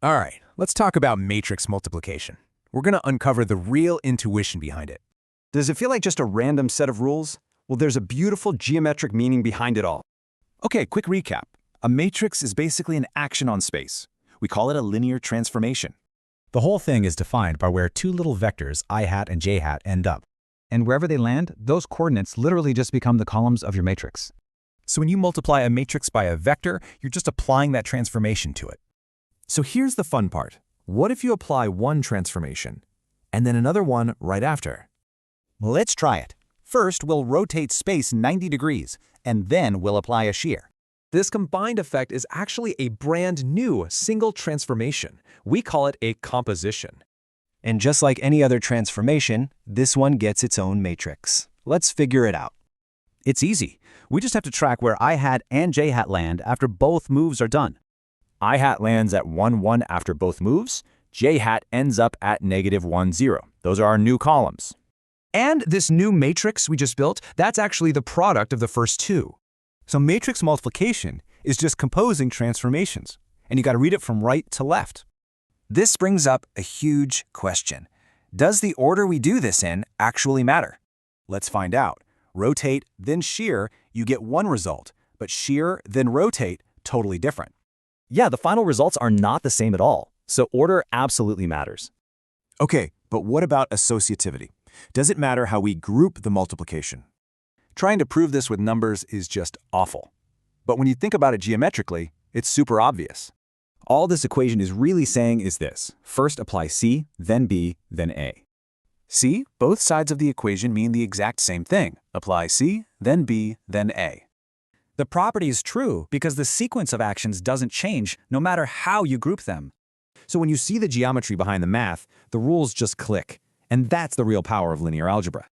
All right, let's talk about matrix multiplication. We're going to uncover the real intuition behind it. Does it feel like just a random set of rules? Well, there's a beautiful geometric meaning behind it all. Okay, quick recap. A matrix is basically an action on space. We call it a linear transformation. The whole thing is defined by where two little vectors, I hat and j hat, end up. And wherever they land, those coordinates literally just become the columns of your matrix. So when you multiply a matrix by a vector, you're just applying that transformation to it. So here's the fun part. What if you apply one transformation, and then another one right after? Let's try it. First, we'll rotate space 90 degrees, and then we'll apply a shear. This combined effect is actually a brand new single transformation. We call it a composition. And just like any other transformation, this one gets its own matrix. Let's figure it out. It's easy. We just have to track where I hat and j hat land after both moves are done. I hat lands at 1, 1 after both moves. J hat ends up at -1, 0. Those are our new columns. And this new matrix we just built, that's actually the product of the first two. So matrix multiplication is just composing transformations, and you got to read it from right to left. This brings up a huge question. Does the order we do this in actually matter? Let's find out. Rotate, then shear, you get one result, but shear, then rotate, totally different. Yeah, the final results are not the same at all, so order absolutely matters. Okay, but what about associativity? Does it matter how we group the multiplication? Trying to prove this with numbers is just awful. But when you think about it geometrically, it's super obvious. All this equation is really saying is this. First apply C, then B, then A. See, both sides of the equation mean the exact same thing. Apply C, then B, then A. The property is true because the sequence of actions doesn't change no matter how you group them. So when you see the geometry behind the math, the rules just click. And that's the real power of linear algebra.